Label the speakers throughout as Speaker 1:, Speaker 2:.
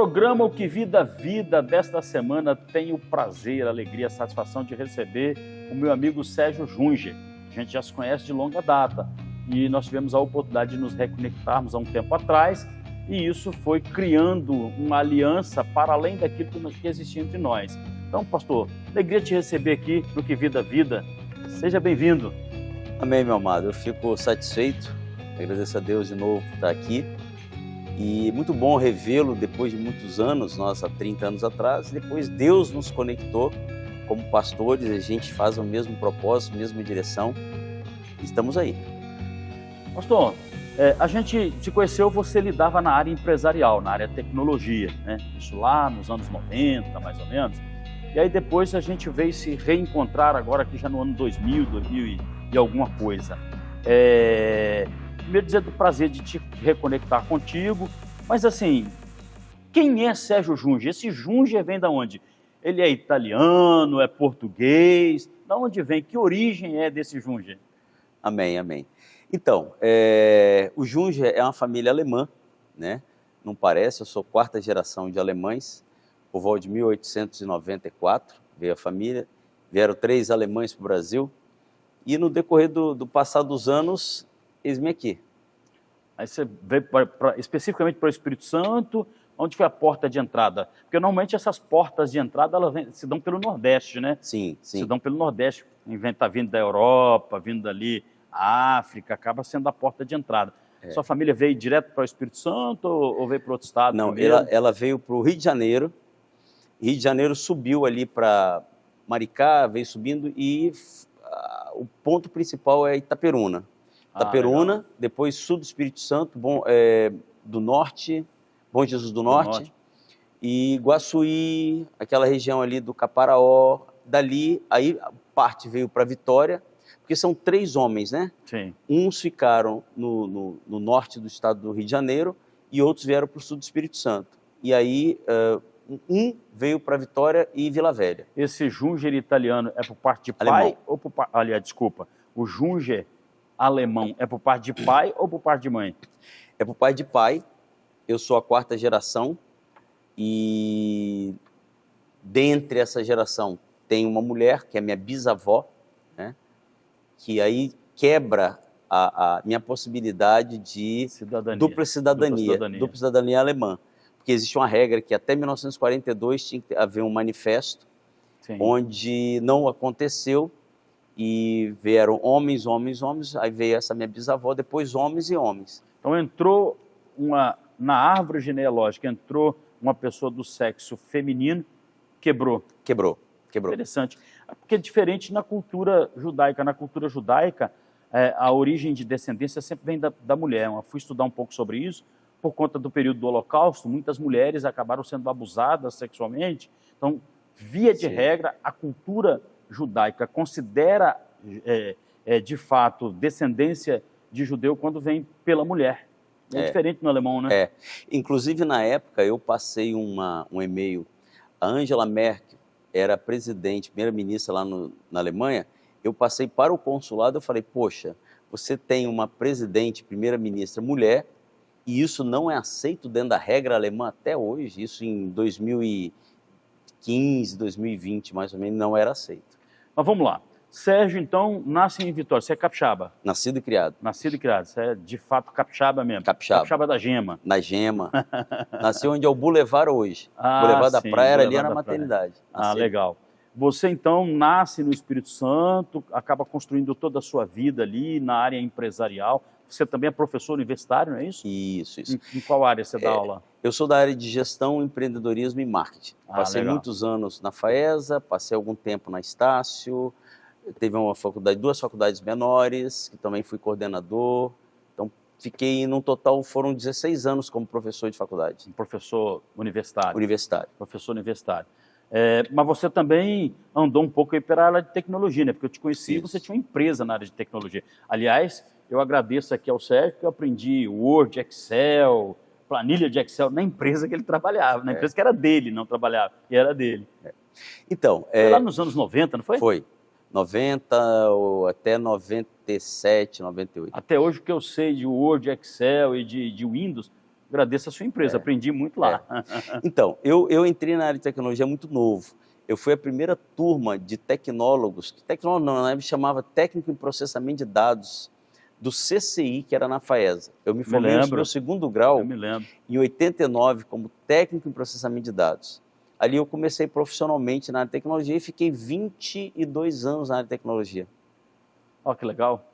Speaker 1: programa O Que Vida Vida desta semana tem o prazer, a alegria, a satisfação de receber o meu amigo Sérgio Junger. A gente já se conhece de longa data e nós tivemos a oportunidade de nos reconectarmos há um tempo atrás e isso foi criando uma aliança para além daquilo que existia entre nós. Então, pastor, alegria te receber aqui no Que Vida Vida. Seja bem-vindo.
Speaker 2: Amém, meu amado. Eu fico satisfeito, agradeço a Deus de novo por estar aqui. E muito bom revê-lo depois de muitos anos, nós há 30 anos atrás. Depois Deus nos conectou como pastores, a gente faz o mesmo propósito, a mesma direção. Estamos aí.
Speaker 1: Pastor, a gente se conheceu, você lidava na área empresarial, na área tecnologia, né? Isso lá nos anos 90, mais ou menos. E aí depois a gente veio se reencontrar agora aqui já no ano 2000 e alguma coisa. Primeiro dizer do prazer de te reconectar contigo, mas assim, quem é Sérgio Junger? Esse Junger vem da onde? Ele é italiano, é português? Da onde vem? Que origem é desse Junger?
Speaker 2: Amém, amém. Então, o Junger é uma família alemã, né? Não parece, eu sou quarta geração de alemães, por volta de 1894 veio a família, vieram 3 alemães para o Brasil, e no decorrer do passar dos anos, eis-me aqui.
Speaker 1: Aí você veio especificamente para o Espírito Santo, onde foi a porta de entrada? Porque normalmente essas portas de entrada elas se dão pelo Nordeste, né?
Speaker 2: Sim, sim.
Speaker 1: Se dão pelo Nordeste, tá vindo da Europa, vindo dali, África, acaba sendo a porta de entrada. Sua família veio direto para o Espírito Santo ou veio para outro estado?
Speaker 2: Não, ela veio para o Rio de Janeiro. Rio de Janeiro subiu ali para Maricá, veio subindo e o ponto principal é Itaperuna. Itaperuna, depois sul do Espírito Santo, do Norte, Bom Jesus do Norte, e Guaçuí, aquela região ali do Caparaó, dali, aí parte veio para Vitória, porque são 3 homens, né?
Speaker 1: Sim.
Speaker 2: Uns ficaram no norte do estado do Rio de Janeiro e outros vieram para o sul do Espírito Santo. E aí, um veio para Vitória e Vila Velha.
Speaker 1: Esse Junger italiano é por parte de pai
Speaker 2: Alemão.
Speaker 1: ou por parte... Aliás, desculpa, o Junger alemão é por parte de pai ou por parte de mãe?
Speaker 2: É por pai de pai, eu sou a 4ª geração e dentre essa geração tem uma mulher, que é minha bisavó, né, que aí quebra a minha possibilidade de dupla cidadania alemã. Porque existe uma regra que até 1942 tinha que haver um manifesto, sim, onde não aconteceu, e vieram homens, aí veio essa minha bisavó, depois homens e homens.
Speaker 1: Então entrou na árvore genealógica, entrou uma pessoa do sexo feminino, quebrou. Interessante, porque é diferente na cultura judaica. Na cultura judaica, a origem de descendência sempre vem da mulher. Eu fui estudar um pouco sobre isso, por conta do período do Holocausto, muitas mulheres acabaram sendo abusadas sexualmente. Então, via de regra, a cultura judaica considera, de fato, descendência de judeu quando vem pela mulher. É diferente no alemão, né?
Speaker 2: Inclusive, na época, eu passei um e-mail. A Angela Merkel era presidente, primeira-ministra lá na Alemanha. Eu passei para o consulado, eu falei, poxa, você tem uma presidente, primeira-ministra mulher, e isso não é aceito dentro da regra alemã até hoje. Isso em 2015, 2020, mais ou menos, não era aceito.
Speaker 1: Mas vamos lá. Sérgio, então, nasce em Vitória. Você é capixaba?
Speaker 2: Nascido e criado.
Speaker 1: Nascido e criado. Você é, de fato, capixaba mesmo?
Speaker 2: Capixaba.
Speaker 1: Capixaba da Gema.
Speaker 2: Na Gema. Nasci onde é o Boulevard hoje. Boulevard da Praia era ali na maternidade.
Speaker 1: Legal. Você, então, nasce no Espírito Santo, acaba construindo toda a sua vida ali na área empresarial. Você também é professor universitário, não é isso?
Speaker 2: Isso.
Speaker 1: Em qual área você dá aula?
Speaker 2: Eu sou da área de gestão, empreendedorismo e marketing. Passei muitos anos na FAESA, passei algum tempo na Estácio, teve 2 faculdades menores, que também fui coordenador. Então, fiquei, no total, foram 16 anos como professor de faculdade.
Speaker 1: Professor universitário. Professor universitário. Mas você também andou um pouco aí pela área de tecnologia, né? Porque eu te conheci e você tinha uma empresa na área de tecnologia. Aliás, eu agradeço aqui ao Sérgio que eu aprendi Word, Excel, planilha de Excel na empresa que ele trabalhava, na empresa que era dele, não trabalhava, e era dele.
Speaker 2: Então,
Speaker 1: foi lá nos anos 90, não foi?
Speaker 2: Foi. 90 ou até 97, 98.
Speaker 1: Até hoje o que eu sei de Word, Excel e de Windows, Agradeço a sua empresa, aprendi muito lá.
Speaker 2: Então, eu entrei na área de tecnologia muito novo. Eu fui a primeira turma de tecnólogos, tecnólogo não, na época chamava técnico em processamento de dados, do CCI, que era na FAESA. Eu me formei no meu segundo grau em 89 como técnico em processamento de dados. Ali eu comecei profissionalmente na área de tecnologia e fiquei 22 anos na área de tecnologia.
Speaker 1: Ó, que legal.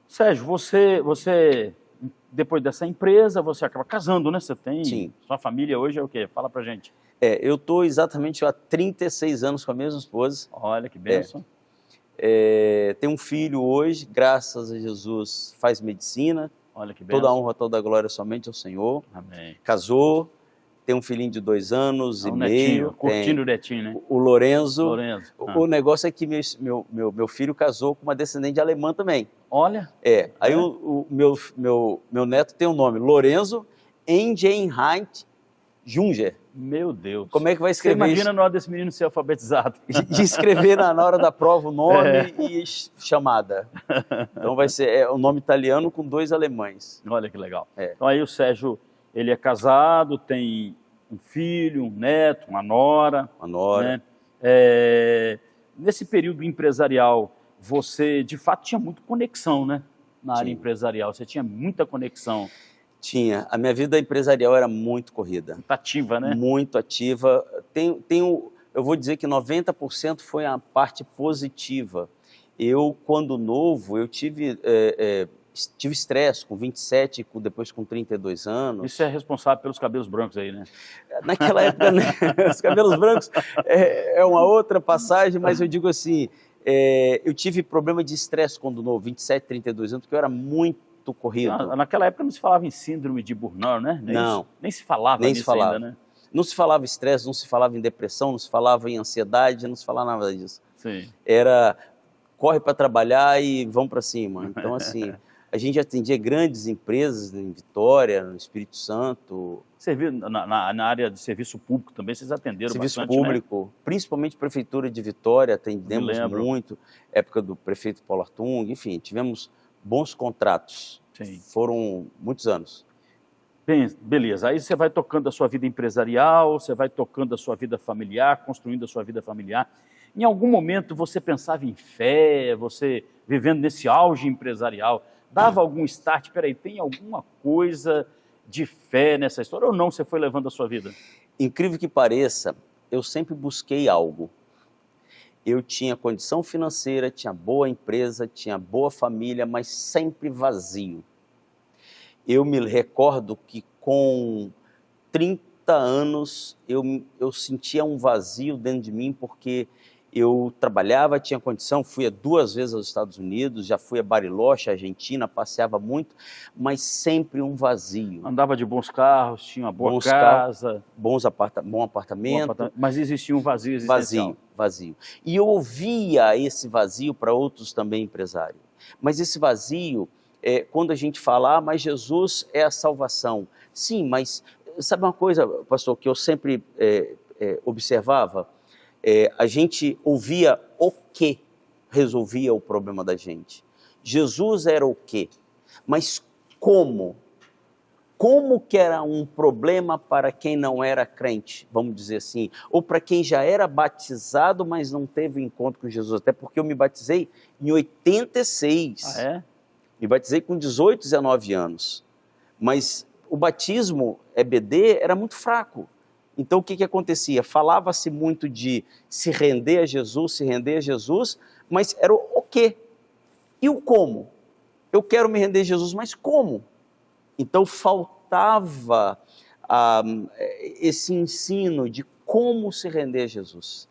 Speaker 1: Sérgio, você depois dessa empresa, você acaba casando, né? Você tem...
Speaker 2: Sim.
Speaker 1: Sua família hoje é o quê? Fala pra gente.
Speaker 2: Eu estou exatamente há 36 anos com a mesma esposa.
Speaker 1: Olha, que bênção.
Speaker 2: Tenho um filho hoje, graças a Jesus, faz medicina.
Speaker 1: Olha que bênção.
Speaker 2: Toda a honra, toda a glória somente ao Senhor.
Speaker 1: Amém.
Speaker 2: Casou, tem um filhinho de 2 anos e meio.
Speaker 1: Curtindo o netinho, né?
Speaker 2: O Lorenzo.
Speaker 1: Lorenzo.
Speaker 2: O negócio é que meu filho casou com uma descendente alemã também.
Speaker 1: Olha.
Speaker 2: Aí o meu neto tem um nome, Lorenzo Engenheit Junger.
Speaker 1: Meu Deus.
Speaker 2: Como é que vai escrever?
Speaker 1: Você imagina na hora desse menino ser alfabetizado.
Speaker 2: De escrever na hora da prova o nome e chamada. Então vai ser um nome italiano com 2 alemães.
Speaker 1: Olha que legal. Então aí o Sérgio, ele é casado, tem um filho, um neto, uma nora.
Speaker 2: Uma nora.
Speaker 1: Né? Nesse período empresarial, você de fato tinha muita conexão, né? Na área empresarial, você tinha muita conexão.
Speaker 2: Tinha. A minha vida empresarial era muito corrida.
Speaker 1: Muito ativa, né?
Speaker 2: Muito ativa. Eu vou dizer que 90% foi a parte positiva. Eu, quando novo, eu tive estresse com 27, depois com 32 anos.
Speaker 1: Isso é responsável pelos cabelos brancos aí, né?
Speaker 2: Naquela época, né? Os cabelos brancos é uma outra passagem, mas eu digo assim, eu tive problema de estresse quando novo, 27, 32 anos, porque eu era muito corrido.
Speaker 1: Naquela época não se falava em síndrome de Burnout, né? Nem se falava nisso ainda, né?
Speaker 2: Não se falava estresse, não se falava em depressão, não se falava em ansiedade, não se falava nada disso.
Speaker 1: Sim.
Speaker 2: Era corre para trabalhar e vão para cima. Então, assim, a gente atendia grandes empresas em Vitória, no Espírito Santo.
Speaker 1: Na área de serviço público também, vocês atenderam
Speaker 2: serviço
Speaker 1: bastante,
Speaker 2: público, né? Principalmente Prefeitura de Vitória, atendemos muito. Época do prefeito Paulo Artung, enfim, tivemos bons contratos.
Speaker 1: Sim.
Speaker 2: Foram muitos anos.
Speaker 1: Bem, beleza. Aí você vai tocando a sua vida empresarial, você vai tocando a sua vida familiar, construindo a sua vida familiar. Em algum momento você pensava em fé, você vivendo nesse auge empresarial, dava algum start? Peraí, tem alguma coisa de fé nessa história ou não você foi levando a sua vida?
Speaker 2: Incrível que pareça, eu sempre busquei algo. Eu tinha condição financeira, tinha boa empresa, tinha boa família, mas sempre vazio. Eu me recordo que com 30 anos eu sentia um vazio dentro de mim, porque eu trabalhava, tinha condição, fui 2 vezes aos Estados Unidos, já fui a Bariloche, Argentina, passeava muito, mas sempre um vazio.
Speaker 1: Andava de bons carros, tinha uma boa casa.
Speaker 2: Bom apartamento.
Speaker 1: Mas existia um vazio existencial.
Speaker 2: Vazio. E eu ouvia esse vazio para outros também empresários. Mas esse vazio, quando a gente fala, mas Jesus é a salvação. Sim, mas sabe uma coisa, pastor, que eu sempre observava? A gente ouvia o que resolvia o problema da gente. Jesus era o quê? Mas como? Como que era um problema para quem não era crente, vamos dizer assim, ou para quem já era batizado, mas não teve encontro com Jesus, até porque eu me batizei em 86.
Speaker 1: Ah, é?
Speaker 2: Me batizei com 18, 19 anos, mas o batismo EBD era muito fraco. Então o que acontecia? Falava-se muito de se render a Jesus, mas era o quê? E o como? Eu quero me render a Jesus, mas como? Então faltava esse ensino de como se render a Jesus.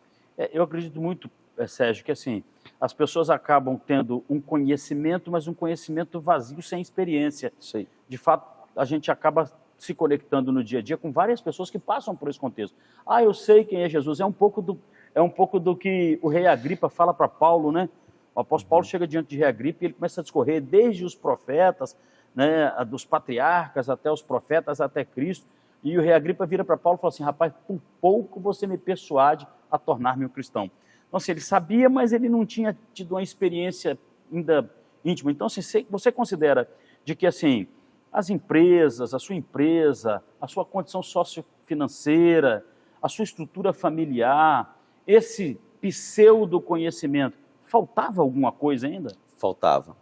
Speaker 1: Eu acredito muito, Sérgio, que assim, as pessoas acabam tendo um conhecimento, mas um conhecimento vazio, sem experiência.
Speaker 2: Isso aí.
Speaker 1: De fato, a gente acaba se conectando no dia a dia com várias pessoas que passam por esse contexto. Eu sei quem é Jesus. É um pouco do que o rei Agripa fala para Paulo, né? O apóstolo Paulo chega diante de rei Agripa e ele começa a discorrer desde os profetas, né, dos patriarcas até os profetas, até Cristo. E o rei Agripa vira para Paulo e fala assim: rapaz, por pouco você me persuade a tornar-me um cristão. Então, assim, ele sabia, mas ele não tinha tido uma experiência ainda íntima. Então, assim, você considera de que, assim, as empresas, a sua empresa, a sua condição sociofinanceira, a sua estrutura familiar, esse pseudo-conhecimento, faltava alguma coisa ainda?
Speaker 2: Faltava.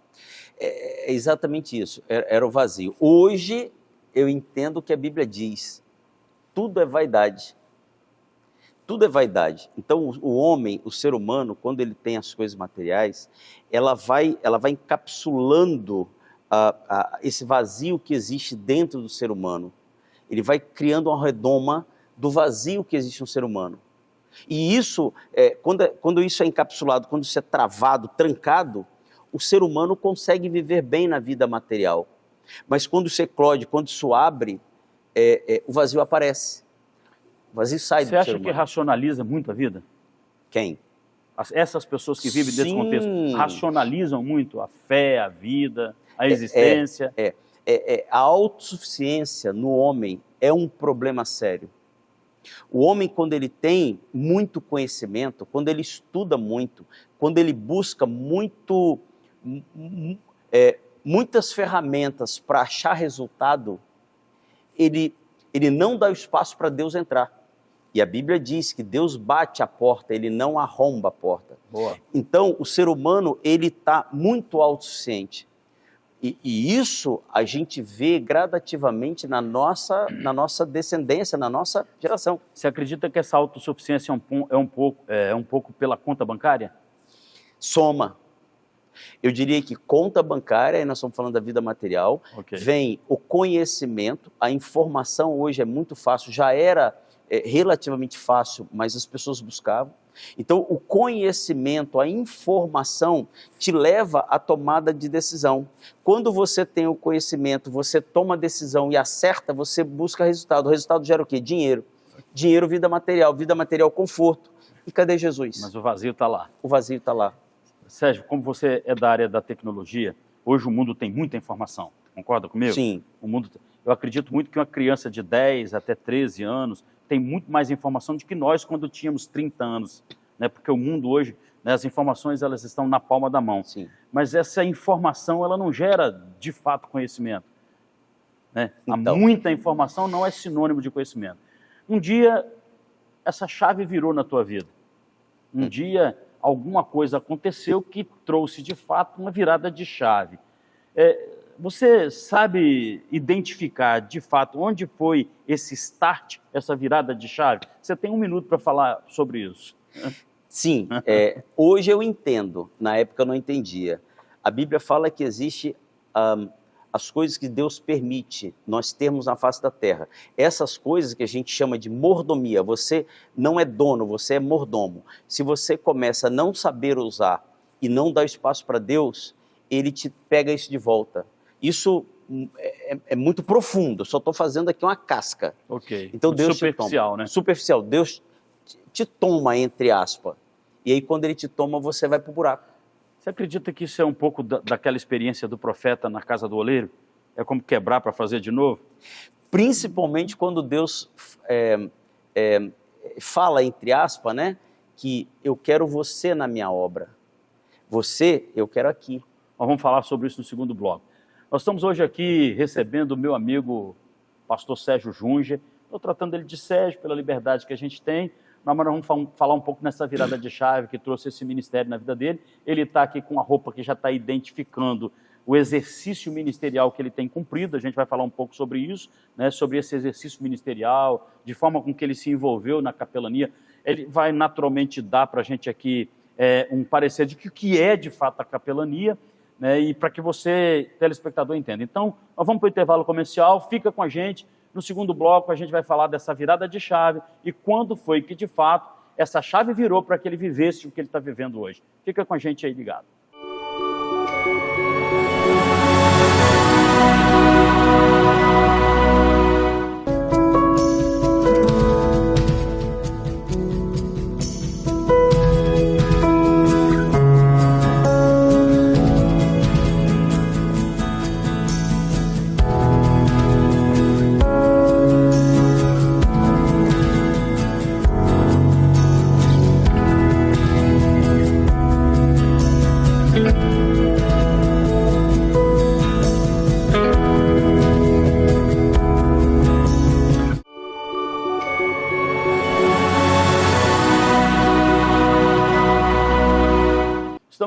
Speaker 2: É exatamente isso, era o vazio. Hoje eu entendo o que a Bíblia diz, tudo é vaidade. Tudo é vaidade. Então o homem, o ser humano, quando ele tem as coisas materiais, ela vai encapsulando esse vazio que existe dentro do ser humano. Ele vai criando uma redoma do vazio que existe no ser humano. E isso, quando isso é encapsulado, quando isso é travado, trancado, o ser humano consegue viver bem na vida material. Mas quando isso eclode, quando isso abre, o vazio aparece. O vazio sai do ser humano.
Speaker 1: Você acha que racionaliza muito a vida?
Speaker 2: Quem?
Speaker 1: Essas pessoas que vivem desse
Speaker 2: Sim.
Speaker 1: contexto racionalizam muito a fé, a vida, a existência?
Speaker 2: A autossuficiência no homem é um problema sério. O homem, quando ele tem muito conhecimento, quando ele estuda muito, quando ele busca muitas ferramentas para achar resultado, ele não dá o espaço para Deus entrar. E a Bíblia diz que Deus bate a porta, ele não arromba a porta.
Speaker 1: Boa.
Speaker 2: Então, o ser humano, ele está muito autossuficiente. E isso a gente vê gradativamente na nossa descendência, na nossa geração.
Speaker 1: Você acredita que essa autossuficiência é um pouco pela conta bancária?
Speaker 2: Soma. Eu diria que conta bancária, e nós estamos falando da vida material,
Speaker 1: Okay.
Speaker 2: Vem o conhecimento, a informação hoje é muito fácil, já era relativamente fácil, mas as pessoas buscavam. Então, o conhecimento, a informação te leva à tomada de decisão. Quando você tem o conhecimento, você toma a decisão e acerta, você busca resultado. O resultado gera o quê? Dinheiro. Dinheiro, vida material, conforto. E cadê Jesus?
Speaker 1: Mas o vazio está lá.
Speaker 2: O vazio está lá.
Speaker 1: Sérgio, como você é da área da tecnologia, hoje o mundo tem muita informação. Concorda comigo?
Speaker 2: Sim.
Speaker 1: Eu acredito muito que uma criança de 10 até 13 anos tem muito mais informação do que nós quando tínhamos 30 anos, né? Porque o mundo hoje, né, as informações elas estão na palma da mão.
Speaker 2: Sim.
Speaker 1: Mas essa informação ela não gera, de fato, conhecimento. Né?
Speaker 2: Então.
Speaker 1: Muita informação não é sinônimo de conhecimento. Um dia, essa chave virou na tua vida. Um dia, alguma coisa aconteceu que trouxe, de fato, uma virada de chave. Você sabe identificar, de fato, onde foi esse start, essa virada de chave? Você tem 1 minuto para falar sobre isso.
Speaker 2: Sim, hoje eu entendo, na época eu não entendia. A Bíblia fala que existe as coisas que Deus permite nós termos na face da terra. Essas coisas que a gente chama de mordomia, você não é dono, você é mordomo. Se você começa a não saber usar e não dar espaço para Deus, ele te pega isso de volta. Isso é muito profundo, eu só estou fazendo aqui uma casca.
Speaker 1: Ok,
Speaker 2: então, Deus
Speaker 1: superficial, né?
Speaker 2: Superficial, Deus te toma, entre aspas, e aí quando ele te toma, você vai para o buraco.
Speaker 1: Você acredita que isso é um pouco daquela experiência do profeta na casa do oleiro? É como quebrar para fazer de novo?
Speaker 2: Principalmente quando Deus fala, entre aspas, né, que eu quero você na minha obra. Você, eu quero aqui.
Speaker 1: Nós vamos falar sobre isso no segundo bloco. Nós estamos hoje aqui recebendo o meu amigo pastor Sérgio Junger. Estou tratando ele de Sérgio pela liberdade que a gente tem. Mas nós vamos falar um pouco nessa virada de chave que trouxe esse ministério na vida dele. Ele está aqui com a roupa que já está identificando o exercício ministerial que ele tem cumprido. A gente vai falar um pouco sobre isso, né, sobre esse exercício ministerial, de forma com que ele se envolveu na capelania. Ele vai naturalmente dar para a gente aqui um parecer de que é de fato a capelania, né, e para que você, telespectador, entenda. Então, nós vamos para o intervalo comercial, fica com a gente. No segundo bloco, a gente vai falar dessa virada de chave e quando foi que, de fato, essa chave virou para que ele vivesse o que ele está vivendo hoje. Fica com a gente aí ligado.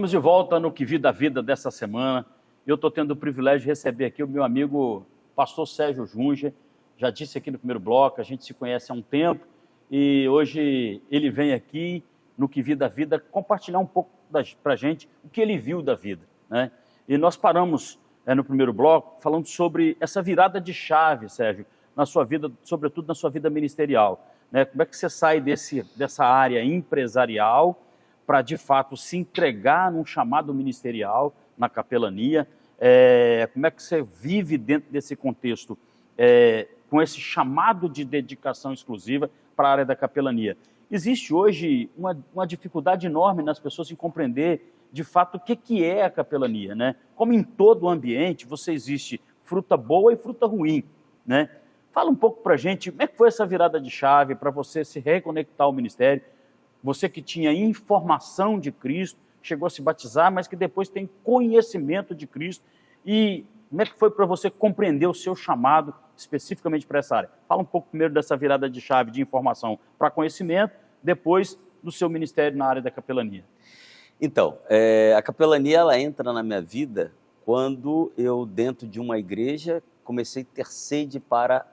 Speaker 1: Estamos de volta no Que Vida a Vida dessa semana. Eu estou tendo o privilégio de receber aqui o meu amigo pastor Sérgio Junger. Já disse aqui no primeiro bloco, a gente se conhece há um tempo e hoje ele vem aqui no Que Vida a Vida compartilhar um pouco para a gente o que ele viu da vida, né? E nós paramos no primeiro bloco falando sobre essa virada de chave, Sérgio, na sua vida, sobretudo na sua vida ministerial, né? Como é que você sai dessa área empresarial para, de fato, se entregar num chamado ministerial, na capelania? Como é que você vive dentro desse contexto, com esse chamado de dedicação exclusiva para a área da capelania? Existe hoje uma dificuldade enorme nas pessoas em compreender, de fato, o que é a capelania, né? Como em todo o ambiente, existe fruta boa e fruta ruim, né? Fala um pouco para a gente, como é que foi essa virada de chave para você se reconectar ao ministério? Você que tinha informação de Cristo, chegou a se batizar, mas que depois tem conhecimento de Cristo. E como é que foi para você compreender o seu chamado especificamente para essa área? Fala um pouco primeiro dessa virada de chave de informação para conhecimento, depois do seu ministério na área da capelania.
Speaker 2: Então, a capelania ela entra na minha vida quando eu, dentro de uma igreja, comecei a ter sede para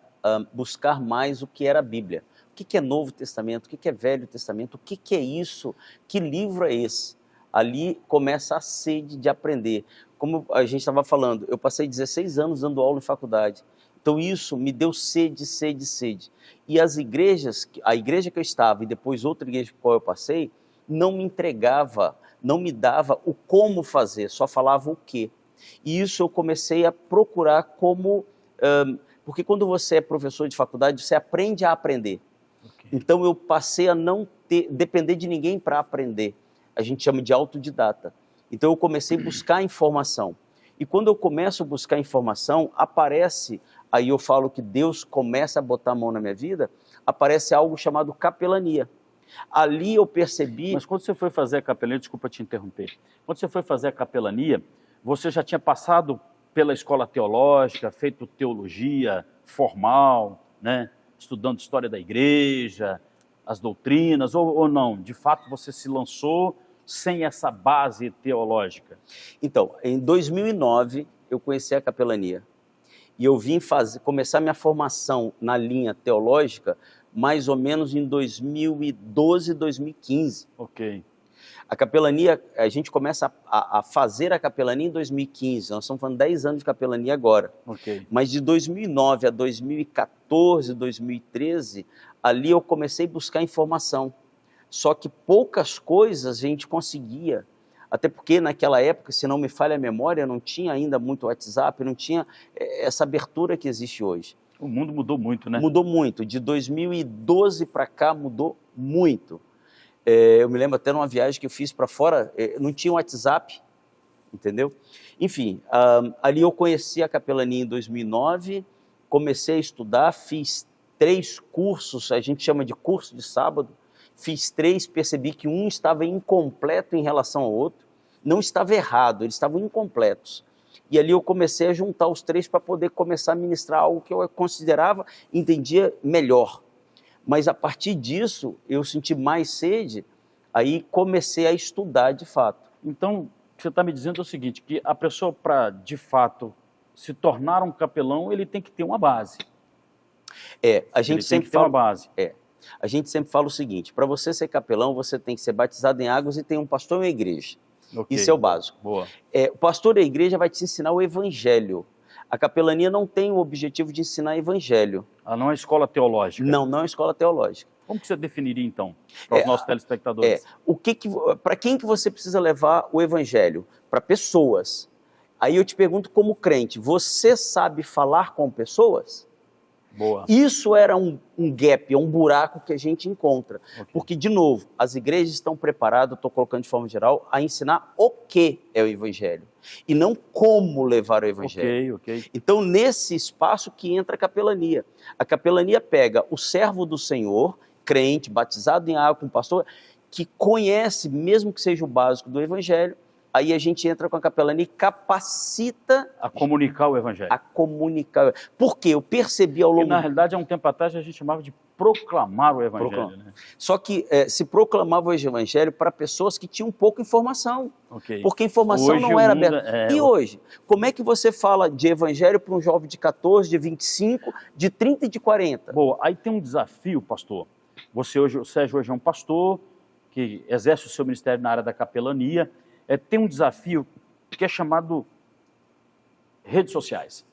Speaker 2: buscar mais o que era a Bíblia. O que é Novo Testamento? O que é Velho Testamento? O que é isso? Que livro é esse? Ali começa a sede de aprender. Como a gente estava falando, eu passei 16 anos dando aula em faculdade. Então isso me deu sede. E as igrejas, a igreja que eu estava e depois outra igreja por qual eu passei, não me entregava, não me dava o como fazer, só falava o quê. E isso eu comecei a procurar como... porque quando você é professor de faculdade, você aprende a aprender. Okay. Então eu passei a não depender de ninguém para aprender. A gente chama de autodidata. Então eu comecei a buscar informação. E quando eu começo a buscar informação, aparece, aí eu falo que Deus começa a botar a mão na minha vida, aparece algo chamado capelania. Ali eu percebi...
Speaker 1: Mas quando você foi fazer a capelania, desculpa te interromper, quando você foi fazer a capelania, você já tinha passado pela escola teológica, feito teologia formal, né? Estudando história da igreja, as doutrinas, ou não? De fato, você se lançou sem essa base teológica?
Speaker 2: Então, em 2009, eu conheci a capelania. E eu vim começar minha formação na linha teológica mais ou menos em 2012, 2015.
Speaker 1: Ok.
Speaker 2: A capelania, a gente começa a fazer a capelania em 2015, nós estamos falando 10 anos de capelania agora.
Speaker 1: Okay.
Speaker 2: Mas de 2009 a 2014, 2013, ali eu comecei a buscar informação. Só que poucas coisas a gente conseguia, até porque naquela época, se não me falha a memória, não tinha ainda muito WhatsApp, não tinha essa abertura que existe hoje.
Speaker 1: O mundo mudou muito, né?
Speaker 2: Mudou muito, de 2012 para cá mudou muito. Eu me lembro até numa viagem que eu fiz para fora, não tinha WhatsApp, entendeu? Enfim, ali eu conheci a capelania em 2009, comecei a estudar, fiz 3 cursos, a gente chama de curso de sábado, fiz 3, percebi que um estava incompleto em relação ao outro, não estava errado, eles estavam incompletos. E ali eu comecei a juntar os 3 para poder começar a ministrar algo que eu considerava, entendia melhor. Mas a partir disso, eu senti mais sede, aí comecei a estudar de fato.
Speaker 1: Então, o que você está me dizendo é o seguinte, que a pessoa, para de fato se tornar um capelão, ele tem que ter uma base.
Speaker 2: A gente sempre fala...
Speaker 1: uma base.
Speaker 2: A gente sempre fala o seguinte, para você ser capelão, você tem que ser batizado em águas e ter um pastor e uma igreja. Okay. Isso é o básico.
Speaker 1: Boa.
Speaker 2: O pastor e a igreja vai te ensinar o evangelho. A capelania não tem o objetivo de ensinar evangelho.
Speaker 1: Ela não é escola teológica?
Speaker 2: Não, não é escola teológica.
Speaker 1: Como que você definiria, então, para os nossos telespectadores?
Speaker 2: Para quem que você precisa levar o evangelho? Para pessoas. Aí eu te pergunto como crente, você sabe falar com pessoas?
Speaker 1: Boa.
Speaker 2: Isso era um gap, um buraco que a gente encontra. Okay. Porque, de novo, as igrejas estão preparadas, estou colocando de forma geral, a ensinar o que é o evangelho. E não como levar o evangelho.
Speaker 1: Okay.
Speaker 2: Então, nesse espaço que entra a capelania. A capelania pega o servo do Senhor, crente, batizado em água, com pastor, que conhece, mesmo que seja o básico do evangelho, aí a gente entra com a capelania e capacita...
Speaker 1: a comunicar o evangelho.
Speaker 2: A comunicar. Porque eu percebi ao longo...
Speaker 1: Porque, na realidade, há um tempo atrás, a gente chamava de proclamar o evangelho, né?
Speaker 2: Só que se proclamava o evangelho para pessoas que tinham pouca informação, porque a informação
Speaker 1: hoje
Speaker 2: não era aberta. E hoje, como é que você fala de evangelho para um jovem de 14, de 25, de 30 e de 40?
Speaker 1: Boa, aí tem um desafio, pastor. O Sérgio hoje é um pastor que exerce o seu ministério na área da capelania. Tem um desafio que é chamado redes sociais,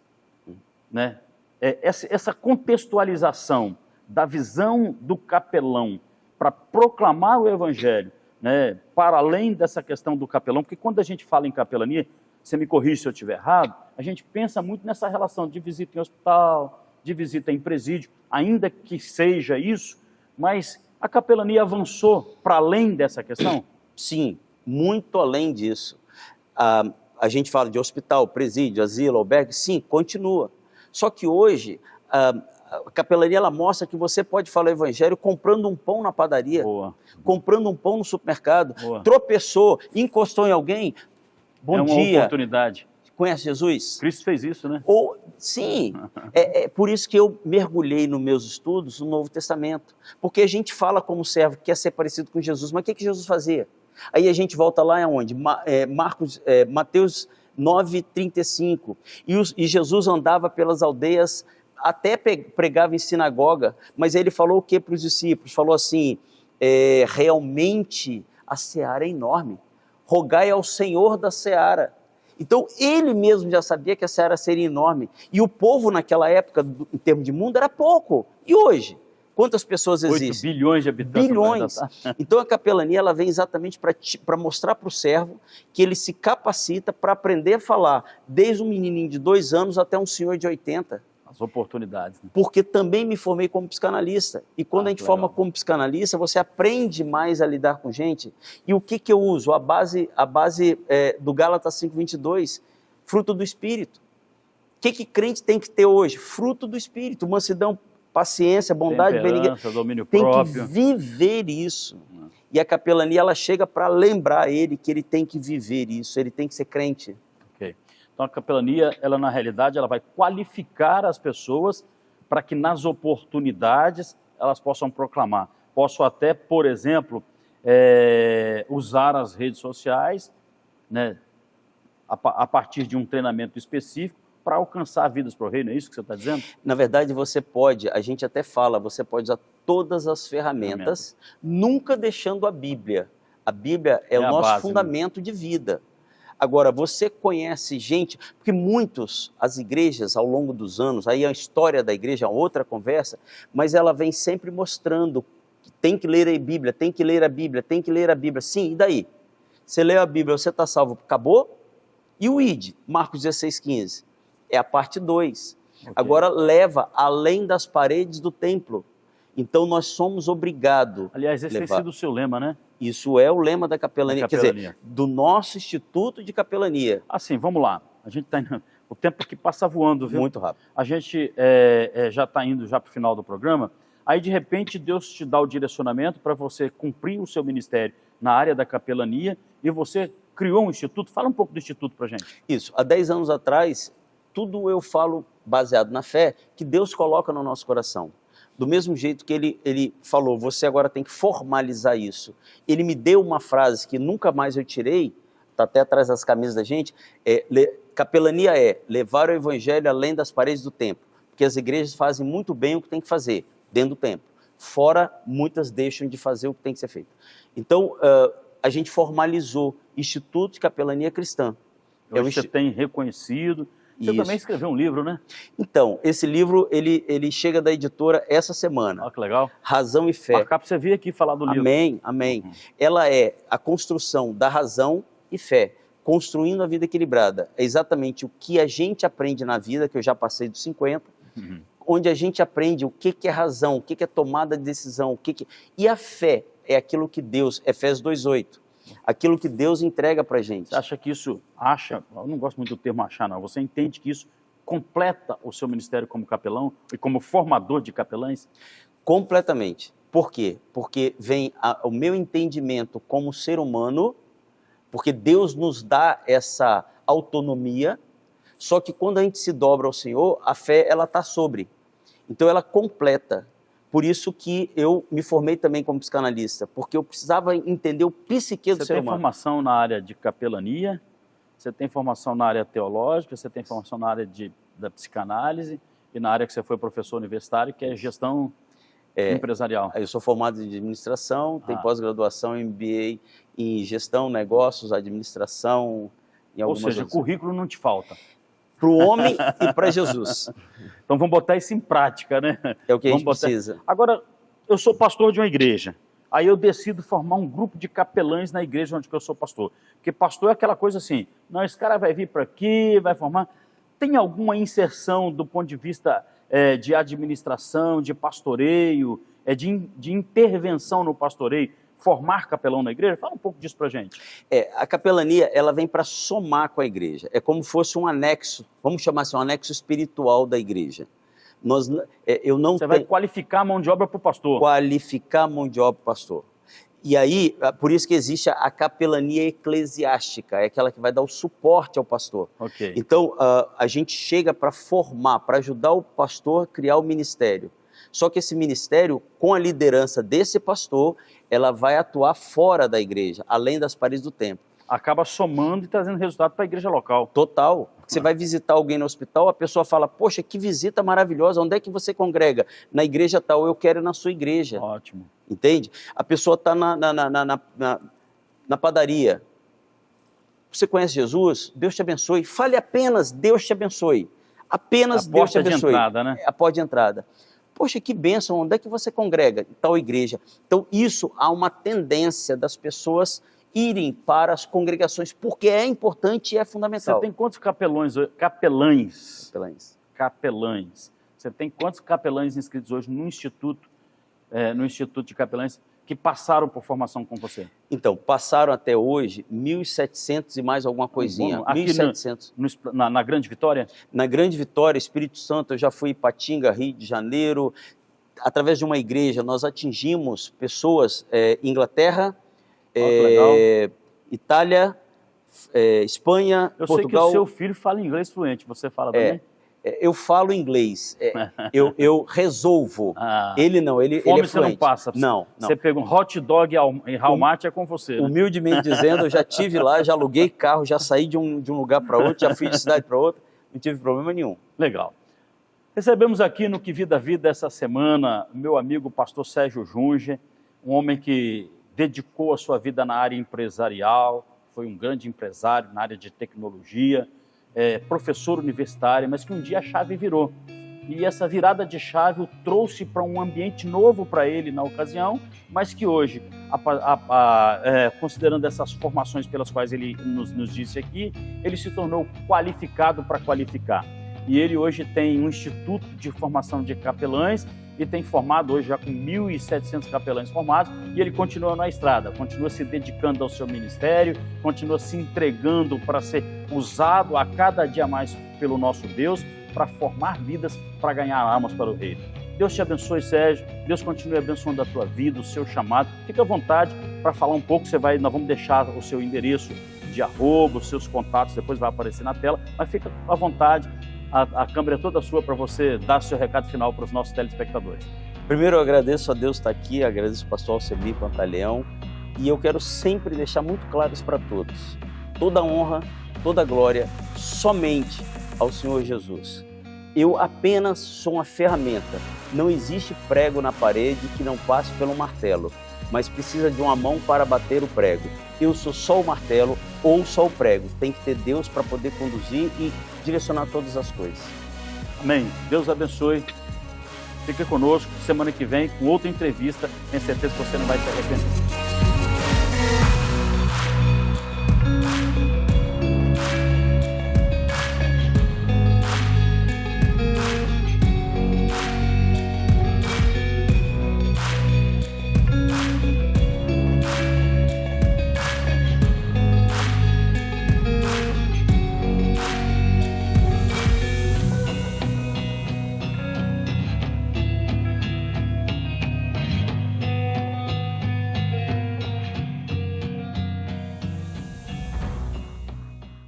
Speaker 1: né? Essa contextualização da visão do capelão para proclamar o evangelho, né, para além dessa questão do capelão, porque quando a gente fala em capelania, você me corrige se eu estiver errado, a gente pensa muito nessa relação de visita em hospital, de visita em presídio, ainda que seja isso, mas a capelania avançou para além dessa questão?
Speaker 2: Sim, muito além disso. A gente fala de hospital, presídio, asilo, albergue, sim, continua. Só que hoje, a capelania ela mostra que você pode falar o evangelho comprando um pão na padaria, comprando um pão no supermercado, tropeçou, encostou em alguém, bom dia.
Speaker 1: É uma oportunidade.
Speaker 2: Conhece Jesus?
Speaker 1: Cristo fez isso, né?
Speaker 2: Sim, é por isso que eu mergulhei nos meus estudos no Novo Testamento, porque a gente fala como servo que quer ser parecido com Jesus, mas o que Jesus fazia? Aí a gente volta lá aonde? Mateus 9:35, e Jesus andava pelas aldeias, até pregava em sinagoga, mas ele falou o que para os discípulos? Falou assim, realmente a seara é enorme, rogai ao Senhor da seara. Então ele mesmo já sabia que a seara seria enorme, e o povo naquela época, em termos de mundo, era pouco. E hoje? Quantas pessoas existem?
Speaker 1: 8 bilhões de habitantes.
Speaker 2: Bilhões. Então a capelania ela vem exatamente para mostrar para o servo que ele se capacita para aprender a falar, desde um menininho de 2 anos até um senhor de 80.
Speaker 1: As oportunidades. Né?
Speaker 2: Porque também me formei como psicanalista. E quando a gente forma como psicanalista, você aprende mais a lidar com gente. E o que eu uso? A base do Gálatas 5:22, fruto do Espírito. O que crente tem que ter hoje? Fruto do Espírito, mansidão, paciência, bondade, benignidade,
Speaker 1: domínio
Speaker 2: tem
Speaker 1: próprio.
Speaker 2: Que viver isso. E a capelania ela chega para lembrar ele que ele tem que viver isso, ele tem que ser crente.
Speaker 1: Ok. Então a capelania, ela na realidade, ela vai qualificar as pessoas para que nas oportunidades elas possam proclamar. Posso até, por exemplo, usar as redes sociais, né, a partir de um treinamento específico, para alcançar vidas para o reino, é isso que você está dizendo?
Speaker 2: Na verdade, você pode, a gente até fala, você pode usar todas as ferramentas, nunca deixando a Bíblia. A Bíblia é o nosso base, fundamento, né, de vida. Agora, você conhece gente, porque as igrejas ao longo dos anos, aí a história da igreja é outra conversa, mas ela vem sempre mostrando que tem que ler a Bíblia, tem que ler a Bíblia, tem que ler a Bíblia. Sim, e daí? Você leu a Bíblia, você está salvo, acabou? E o ID, Marcos 16:15? É a parte 2. Okay. Agora leva além das paredes do templo. Então nós somos obrigados.
Speaker 1: Aliás, esse tem sido o seu lema, né?
Speaker 2: Isso é o lema da capelania, quer dizer, do nosso Instituto de Capelania.
Speaker 1: Assim, vamos lá. A gente está indo... O tempo aqui passa voando, viu?
Speaker 2: Muito rápido.
Speaker 1: A gente já está indo para o final do programa. Aí, de repente, Deus te dá o direcionamento para você cumprir o seu ministério na área da capelania e você criou um instituto. Fala um pouco do instituto para a gente.
Speaker 2: Isso. Há 10 anos atrás, tudo eu falo baseado na fé que Deus coloca no nosso coração. Do mesmo jeito que ele falou, você agora tem que formalizar isso. Ele me deu uma frase que nunca mais eu tirei, está até atrás das camisas da gente, capelania é levar o evangelho além das paredes do templo, porque as igrejas fazem muito bem o que tem que fazer dentro do templo. Fora, muitas deixam de fazer o que tem que ser feito. Então, a gente formalizou Instituto de Capelania Cristã.
Speaker 1: Hoje você tem reconhecido... Você também escreveu um livro, né?
Speaker 2: Então, esse livro, ele chega da editora essa semana.
Speaker 1: Olha que legal.
Speaker 2: Razão e Fé.
Speaker 1: Marcar para você vir aqui falar do livro.
Speaker 2: Amém, amém. Ela é a construção da razão e fé, construindo a vida equilibrada. É exatamente o que a gente aprende na vida, que eu já passei dos 50, onde a gente aprende o que é razão, o que é tomada de decisão, e a fé é aquilo que Deus, Efésios 2:8, aquilo que Deus entrega para a gente.
Speaker 1: Você acha que isso, eu não gosto muito do termo achar, não, você entende que isso completa o seu ministério como capelão e como formador de capelães?
Speaker 2: Completamente. Por quê? Porque vem o meu entendimento como ser humano, porque Deus nos dá essa autonomia, só que quando a gente se dobra ao Senhor, a fé ela está sobre. Então ela completa. Por isso que eu me formei também como psicanalista, porque eu precisava entender o psique do ser humano.
Speaker 1: Você tem formação na área de capelania, você tem formação na área teológica, você tem formação na área da psicanálise e na área que você foi professor universitário, que é gestão empresarial.
Speaker 2: Eu sou formado em administração, tenho pós-graduação em MBA em gestão, negócios, administração.
Speaker 1: Ou seja, currículo não te falta.
Speaker 2: Para o homem e para Jesus.
Speaker 1: Então vamos botar isso em prática, né?
Speaker 2: É o que a gente precisa.
Speaker 1: Agora, eu sou pastor de uma igreja. Aí eu decido formar um grupo de capelães na igreja onde eu sou pastor. Porque pastor é aquela coisa assim, não, esse cara vai vir para aqui, vai formar... Tem alguma inserção do ponto de vista de administração, de pastoreio, de intervenção no pastoreio, formar capelão na igreja? Fala um pouco disso para a gente.
Speaker 2: A capelania, ela vem para somar com a igreja. É como se fosse um anexo, vamos chamar assim, um anexo espiritual da igreja. Você
Speaker 1: vai qualificar a mão de obra para o pastor.
Speaker 2: Qualificar a mão de obra para o pastor. E aí, por isso que existe a capelania eclesiástica, é aquela que vai dar o suporte ao pastor.
Speaker 1: Okay.
Speaker 2: Então, a gente chega para formar, para ajudar o pastor a criar o ministério. Só que esse ministério, com a liderança desse pastor, ela vai atuar fora da igreja, além das paredes do templo.
Speaker 1: Acaba somando e trazendo resultado para a igreja local.
Speaker 2: Total. Você vai visitar alguém no hospital, a pessoa fala, poxa, que visita maravilhosa, onde é que você congrega? Na igreja tal, eu quero ir na sua igreja.
Speaker 1: Ótimo.
Speaker 2: Entende? A pessoa está na padaria. Você conhece Jesus? Deus te abençoe. Fale apenas, Deus te abençoe. Apenas Deus te abençoe.
Speaker 1: A porta de entrada, né?
Speaker 2: A porta de entrada. Poxa, que bênção, onde é que você congrega? Em tal igreja. Então, isso há uma tendência das pessoas irem para as congregações, porque é importante e é fundamental.
Speaker 1: Você tem quantos capelães? Você tem quantos capelães inscritos hoje no Instituto de Capelães que passaram por formação com você?
Speaker 2: Então, passaram até hoje 1.700 e mais alguma coisinha. 1.700.
Speaker 1: Na Grande Vitória?
Speaker 2: Na Grande Vitória, Espírito Santo, eu já fui em Ipatinga, Rio de Janeiro. Através de uma igreja, nós atingimos pessoas Inglaterra, Itália, Espanha, Portugal.
Speaker 1: Eu sei que o seu filho fala inglês fluente, você fala também?
Speaker 2: Eu falo inglês, eu resolvo. Ele não, ele é fluente.
Speaker 1: Você não passa.
Speaker 2: Não.
Speaker 1: Você pega um hot dog em Walmart, é com você. Né?
Speaker 2: Humildemente dizendo, eu já estive lá, já aluguei carro, já saí de um lugar para outro, já fui de cidade para outra, não tive problema nenhum.
Speaker 1: Legal. Recebemos aqui no Que Vida Vida essa semana meu amigo pastor Sérgio Junger, um homem que dedicou a sua vida na área empresarial, foi um grande empresário na área de tecnologia, professor universitário, mas que um dia a chave virou. E essa virada de chave o trouxe para um ambiente novo para ele na ocasião, mas que hoje, considerando essas formações pelas quais ele nos disse aqui, ele se tornou qualificado para qualificar. E ele hoje tem um instituto de formação de capelães e tem formado hoje já com 1.700 capelães formados, e ele continua na estrada, continua se dedicando ao seu ministério, continua se entregando para ser usado a cada dia mais pelo nosso Deus, para formar vidas, para ganhar almas para o reino. Deus te abençoe, Sérgio, Deus continue abençoando a tua vida, o seu chamado. Fica à vontade para falar um pouco, nós vamos deixar o seu endereço de arroba, os seus contatos, depois vai aparecer na tela, mas fica à vontade. A câmera é toda sua para você dar seu recado final para os nossos telespectadores.
Speaker 2: Primeiro, eu agradeço a Deus estar aqui, agradeço ao pastor Alcemir Pantaleão, e eu quero sempre deixar muito claro isso para todos. Toda honra, toda glória, somente ao Senhor Jesus. Eu apenas sou uma ferramenta. Não existe prego na parede que não passe pelo martelo, mas precisa de uma mão para bater o prego. Eu sou só o martelo ou só o prego. Tem que ter Deus para poder conduzir e direcionar todas as coisas.
Speaker 1: Amém. Deus abençoe. Fique conosco. Semana que vem com outra entrevista. Tenho certeza que você não vai se arrepender.